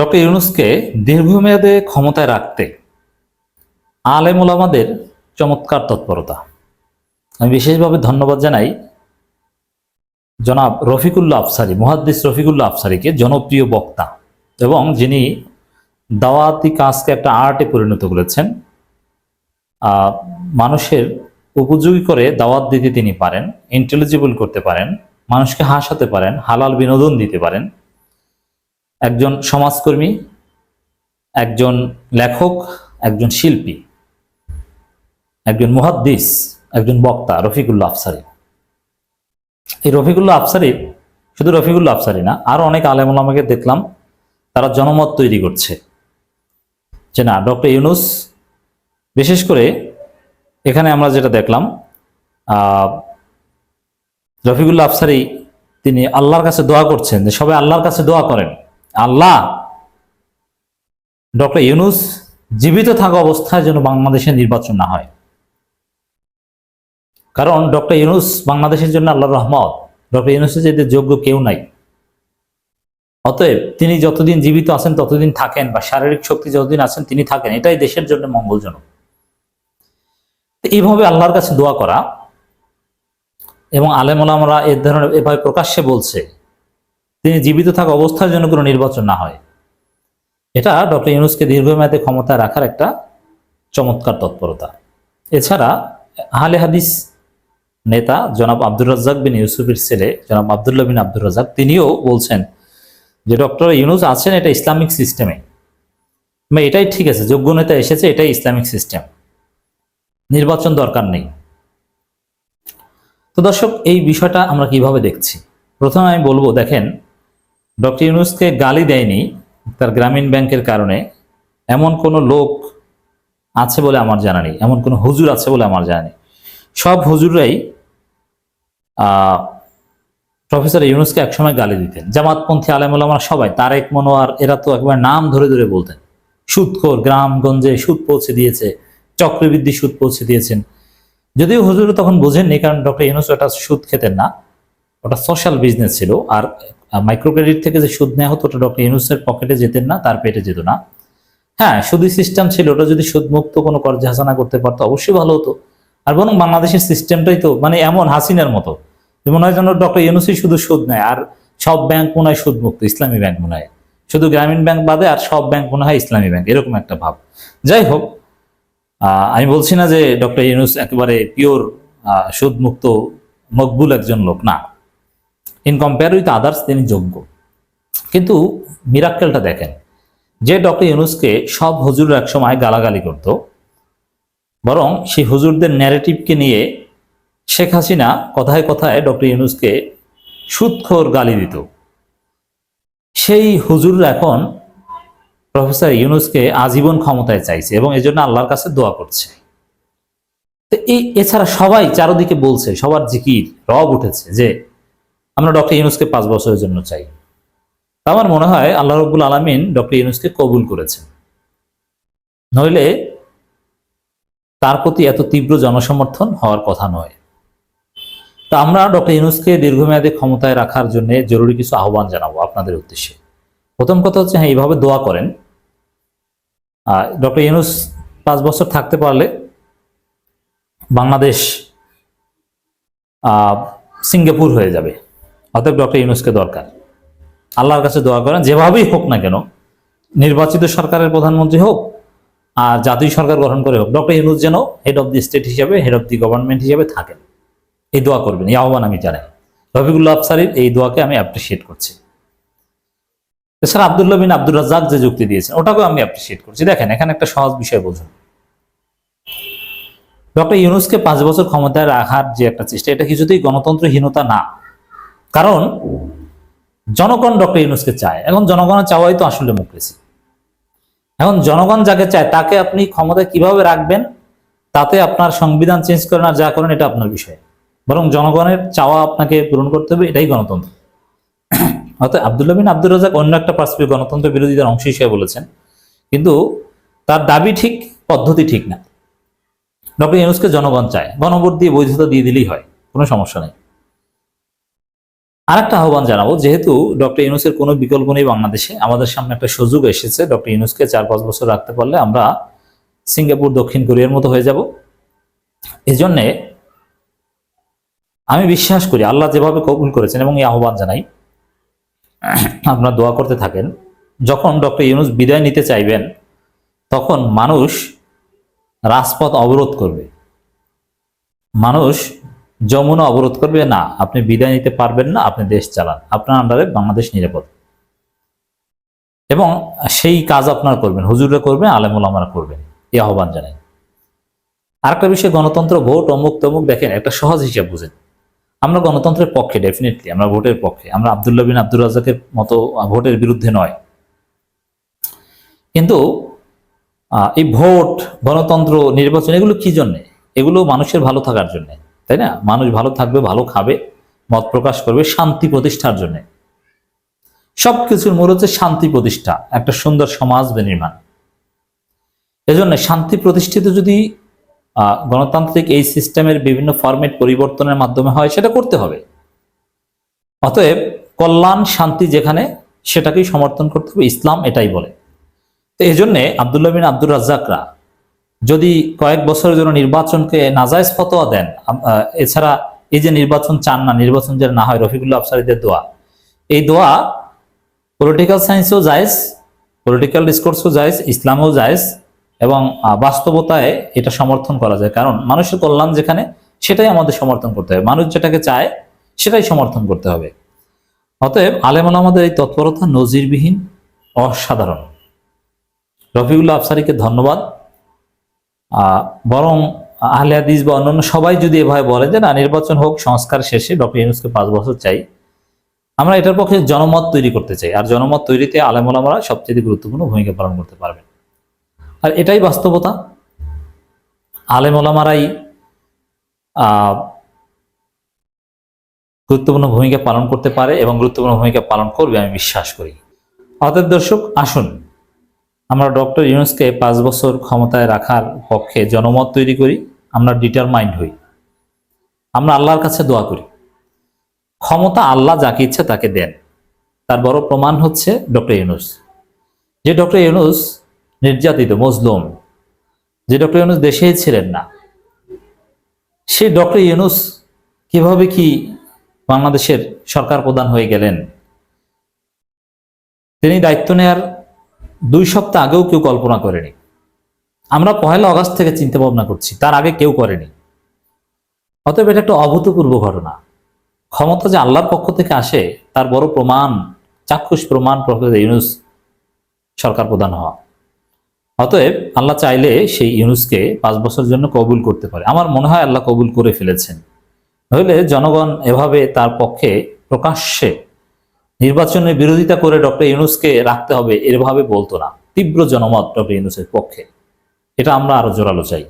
Doctor ইউনূসকে দীর্ঘমেয়াদে ক্ষমতায় রাখতে আলেম ওলামাদের চমৎকার তৎপরতা। আমি বিশেষভাবে ধন্যবাদ জানাই জনাব রফিকুল্লাহ আফসারী, মুহাদ্দিস রফিকুল্লাহ আফসারীকে, জনপ্রিয় বক্তা এবং যিনি দাওয়াতি কাজকে একটা আর্টে পরিণত করেছেন। মানুষের উপযোগী করে দাওয়াত দিতে তিনি পারেন, ইন্টেলিজিবল করতে পারেন, মানুষকে হাসাতে পারেন, হালাল বিনোদন দিতে পারেন। একজন সমাজকর্মী, একজন লেখক, একজন শিল্পী, একজন মুহাদ্দিস, একজন বক্তা রফিকুল্লাহ আফসারী। এই রফিকুল্লাহ আফসারী, শুধু রফিকুল্লাহ আফসারী না, আরো অনেক আলেম ওলামাকে দেখলাম তারা জনমত তৈরি করছে যে না, ডক্টর ইউনূস, বিশেষ করে এখানে আমরা যেটা দেখলাম, রফিকুল্লাহ আফসারী তিনি আল্লাহর কাছে দোয়া করছেন যে সবাই আল্লাহর কাছে দোয়া করেন, আল্লাহ ডক্টর ইউনূস জীবিত থাকা অবস্থায় যেন বাংলাদেশে নির্বাচন না হয়। কারণ ডক্টর ইউনূস বাংলাদেশের জন্য আল্লাহর রহমত। ডক্টর ইউনূসের যেতে যোগ্য কেউ নাই। অতএব তিনি যতদিন জীবিত আছেন ততদিন থাকেন, বা শারীরিক শক্তি যতদিন আছেন তিনি থাকেন, এটাই দেশের জন্য মঙ্গলজনক। এইভাবে আল্লাহর কাছে দোয়া করা, এবং আলেম ওলামারা এ ধরনের এভাবে প্রকাশ্যে বলছে তিনি জীবিত থাকা অবস্থায় যেন কোনো নির্বাচন না হয়, এটা ডক্টর ইউনূসকে দীর্ঘমেয়াদে ক্ষমতায় রাখার একটা চমৎকার তৎপরতা। এছাড়া আহলে হাদিস নেতা জনাব আব্দুর রাজ্জাক বিন ইউসুফের ছেলে জনাব আব্দুল্লাহ বিন আব্দুর রাজ্জাক তিনিও বলছেন যে ডক্টর ইউনূস আছেন এটা ইসলামিক সিস্টেমে, এটাই ঠিক আছে, যোগ্য নেতা এসেছে, এটাই ইসলামিক সিস্টেম, নির্বাচন দরকার নেই। তো দর্শক, এই বিষয়টা আমরা কিভাবে দেখছি? প্রথমে আমি বলবো, দেখেন, ডক্টর ইউনূসকে গালি দেয়নি তার গ্রামীণ ব্যাংকের কারণে এমন কোনো লোক আছে বলে আমার জানা নেই, এমন কোনো হুজুর আছে বলে আমার জানা নেই। সব হুজুররাই প্রফেসর ইউনূসকে একসময় গালি দিতেন। জামাতপন্থী আলেম ওলামারা সবাই, তারেক মনোয়ার, এরা তো একবার নাম ধরে ধরে বলতেন সুদখোর, গ্রামগঞ্জে সুদ পৌঁছে দিয়েছে, চক্রবৃদ্ধি সুদ পৌঁছে দিয়েছেন। যদিও হুজুর তখন বোঝেননি, কারণ ডক্টর ইউনূস ওটা সুদ খেতেন না, ওটা সোশ্যাল বিজনেস ছিল। আর মাইক্রো ক্রেডিট থেকে যে সুদ নেওয়া হতো ওটা ডক্টর ইউনূসের পকেটে যেতেন না, তার পেটে যেত না। হ্যাঁ, সুদী সিস্টেম ছিল, ওটা যদি সুদ মুক্ত কোনো কর্জ হাসানা করতে পারতো অবশ্যই ভালো হতো। আর বরং বাংলাদেশের সিস্টেমটাই তো এমন হাসিনার মতো, মনে হয় যেন ডক্টর ইউনূসই শুধু সুদ নেয়, আর সব ব্যাংক মনে হয় সুদ মুক্ত, ইসলামী ব্যাংক মনে হয়, শুধু গ্রামীণ ব্যাংক বাদে আর সব ব্যাংক মনে হয় ইসলামী ব্যাংক, এরকম একটা ভাব। যাই হোক, আমি বলছি না যে ডক্টর ইউনূস একেবারে পিওর সুদ মুক্ত মকবুল একজন লোক, না, ইন কম্পেয়ার উইথ আদার্স তিনি যোগ্য। কিন্তু মিরাক্কেলটা দেখেন, যে ডক্টর ইউনূসকে সব হুজুর একসময় গালাগালি করত, বরং সেই হুজুরদের ন্যারেটিভকে নিয়ে শেখ হাসিনা কথায় কথায় ডক্টর ইউনূসকে সুদখোর গালি দিত, সেই হুজুররা এখন প্রফেসর ইউনূসকে আজীবন ক্ষমতায় চাইছে এবং এজন্য আল্লাহর কাছে দোয়া করছে। তো এছাড়া সবাই চারদিকে বলছে, সবার জিকির রব উঠেছে যে আমরা ডক্টর ইউনূসকে 5 বছরের জন্য চাই। আমার মনে হয় আল্লাহ রাব্বুল আলামিন ডক্টর ইউনূসকে কবুল করেছেন, নইলে তার প্রতি এত তীব্র জনসমর্থন হওয়ার কথা নয়। তো আমরা ডক্টর ইউনূসকে দীর্ঘমেয়াদে ক্ষমতায় রাখার জন্য জরুরি কিছু আহ্বান জানাবো আপনাদের উদ্দেশ্যে। প্রথম কথা হচ্ছে, হ্যাঁ, এইভাবে দোয়া করেন। ডক্টর ইউনূস 5 বছর থাকতে পারলে বাংলাদেশ সিঙ্গাপুর হয়ে যাবে। অতএব ডক্টর ইউনূসকে দরকার, আল্লাহর কাছে দোয়া করেন, যেভাবেই হোক না কেন, নির্বাচিত সরকারের প্রধানমন্ত্রী হোক আর জাতীয় সরকার গঠন করে হোক, ডক্টর ইউনূস যেন হেড অফ দি স্টেট হিসেবে, হেড অফ দি গভর্নমেন্ট হিসেবে থাকেন, এই দোয়া করবেন, এই আহ্বান আমি জানাই। রফিকুল্লাহ আফসারীর এই দোয়াকে আমি অ্যাপ্রিসিয়েট করছি। এছাড়া আব্দুল্লাহ বিন আব্দুর রাজ্জাক যে যুক্তি দিয়েছেন ওটাকেও আমি অ্যাপ্রিসিয়েট করছি। দেখেন, এখানে একটা সহজ বিষয় বুঝুন, ডক্টর ইউনূসকে 5 বছর ক্ষমতায় রাখার যে একটা চেষ্টা, এটা কিছুতেই গণতন্ত্রহীনতা না। কারণ জনগণ ডক্টর ইউনূসকে চায়, এখন জনগণের চাওয়াই তো আসলে ডেমোক্রেসি। এখন জনগণ যাকে চায় তাকে আপনি ক্ষমতায় কিভাবে রাখবেন, তাতে আপনার সংবিধান চেঞ্জ করেন আর যা করেন এটা আপনার বিষয়, বরং জনগণের চাওয়া আপনাকে পূরণ করতে হবে, এটাই গণতন্ত্র। অর্থাৎ আব্দুল্লাহ বিন আব্দুর রাজ্জাক অন্য একটা পার্সপেক্টিভ গণতন্ত্র বিরোধীদের অংশ হিসেবে বলেছেন, কিন্তু তার দাবি ঠিক, পদ্ধতি ঠিক না। ডক্টর ইউনূসকে জনগণ চায়, গণভোট দিয়ে বৈধতা দিয়ে দিলেই হয়, কোনো সমস্যা নেই। আরেকটা আহ্বান জানাবো, যেহেতু ডক্টর ইউনূসের কোনো বিকল্প নেই বাংলাদেশে, আমাদের সামনে একটা সুযোগ এসেছে। ডক্টর ইউনূসকে 4-5 বছর রাখতে পারলে আমরা সিঙ্গাপুর, দক্ষিণ কোরিয়ার মতো হয়ে যাব। এই জন্যে আমি বিশ্বাস করি আল্লাহ যেভাবে কবুল করেছেন, এবং এই আহ্বান জানাই আপনারা দোয়া করতে থাকেন। যখন ডক্টর ইউনূস বিদায় নিতে চাইবেন, তখন মানুষ রাজপথ অবরোধ করবে, মানুষ যমুনা অবরোধ করবে, না আপনি বিদায় নিতে পারবেন না, আপনি দেশ চালান, আপনার আন্ডারে বাংলাদেশ নিরাপদ। এবং সেই কাজ আপনারা করবেন, হুজুররা করবেন, আলেম ওলামারা করবেন, এই আহ্বান জানাই। আরেকটা বিষয়, গণতন্ত্র, ভোট, অমুক তমুক, দেখেন একটা সহজ হিসাব বুঝেন। আমরা গণতন্ত্রের পক্ষে, ডেফিনেটলি আমরা ভোটের পক্ষে, আমরা আব্দুল্লাহ বিন আব্দুর রাজ্জাকের মতো ভোটের বিরুদ্ধে নয়। কিন্তু এই ভোট, গণতন্ত্র, নির্বাচন, এগুলো কি জন্যে? এগুলো মানুষের ভালো থাকার জন্য, তাই না? মানুষ ভালো থাকবে, ভালো খাবে, মত প্রকাশ করবে, শান্তি প্রতিষ্ঠার জন্য। সবকিছুর মূল হচ্ছে শান্তি প্রতিষ্ঠা, একটা সুন্দর সমাজ বিনির্মাণ। এজন্য শান্তি প্রতিষ্ঠিত যদি গণতান্ত্রিক এই সিস্টেমের বিভিন্ন ফরম্যাট পরিবর্তনের মাধ্যমে হয়, সেটা করতে হবে। অতএব কল্যাণ, শান্তি যেখানে, সেটাকেই সমর্থন করতে হবে, ইসলাম এটাই বলে। তো এই জন্যে আব্দুল্লাহ বিন আব্দুর রাজ্জাকরা যদি কয়েক বছরের জন্য নির্বাচনকে নাজায়েজ ফতোয়া দেন, এছাড়া এই যে নির্বাচন চান না, নির্বাচন যেন না হয়, রফিকুল্লাহ আফসারীদের দোয়া, এই দোয়া পলিটিক্যাল সায়েন্সেও জায়েজ, পলিটিক্যাল ডিসকোর্সও জায়েজ, ইসলামেও জায়েজ, এবং বাস্তবতায় এটা সমর্থন করা যায়। কারণ মানুষের কল্যাণ যেখানে, সেটাই আমাদের সমর্থন করতে হবে, মানুষ যেটাকে চায় সেটাই সমর্থন করতে হবে। অতএব আলেম ওলামাদের এই তৎপরতা নজিরবিহীন, অসাধারণ। রফিকুল্লাহ আফসারীকে ধন্যবাদ। বরং আহলে হাদিস বা অন্যান্য সবাই যদি এভাবে বলে যে না, নির্বাচন হোক, সংস্কার শেষে ডক্টর ইউনূসকে 5 বছর চাই, আমরা এটার পক্ষে জনমত তৈরি করতে চাই। আর জনমত তৈরিতে আলেম ওলামারা সবচেয়ে গুরুত্বপূর্ণ ভূমিকা পালন করতে পারবেন। আর এটাই বাস্তবতা, আলেম ওলামারাই গুরুত্বপূর্ণ ভূমিকা পালন করতে পারে এবং গুরুত্বপূর্ণ ভূমিকা পালন করবে, আমি বিশ্বাস করি। অতএব দর্শক, আসুন আমরা ডক্টর ইউনূসকে 5 বছর ক্ষমতায় রাখার পক্ষে জনমত তৈরি করি, আমরা ডিটারমাইন্ড হই, আমরা আল্লাহর কাছে দোয়া করি। ক্ষমতা আল্লাহ যাকে ইচ্ছে তাকে দেন, তার বড় প্রমাণ হচ্ছে ডক্টর ইউনূস। যে ডক্টর ইউনূস নির্যাতিত, মজলুম, যে ডক্টর ইউনূস দেশেই ছিলেন না, সেই ডক্টর ইউনূস কিভাবে কি বাংলাদেশের সরকার প্রধান হয়ে গেলেন? তিনি দায়িত্ব নেয়ার 2 সপ্তাহ আগেও কেউ কল্পনা করেনি। আমরা 1 আগস্ট থেকে চিন্তা ভাবনা করছি, তার আগে কেউ করেনি। অতএব এটা একটা অভূতপূর্ব ঘটনা। ক্ষমতা যে আল্লাহর পক্ষ থেকে আসে, তার বড় প্রমাণ, চাক্ষুষ প্রমাণ প্রফেসর ইউনূস সরকার প্রধান হওয়া। অতএব আল্লাহ চাইলে সেই ইউনূসকে 5 বছরের জন্য কবুল করতে পারে। আমার মনে হয় আল্লাহ কবুল করে ফেলেছেন। নইলে জনগণ এভাবে তার পক্ষে প্রকাশ্যে নির্বাচনের বিরোধিতা করে ডক্টর ইউনূসকে রাখতে হবে এভাবে বলতো না। তীব্র জনমত ডক্টর ইউনূসের পক্ষে, এটা আমরা আরো জোরালো চাই।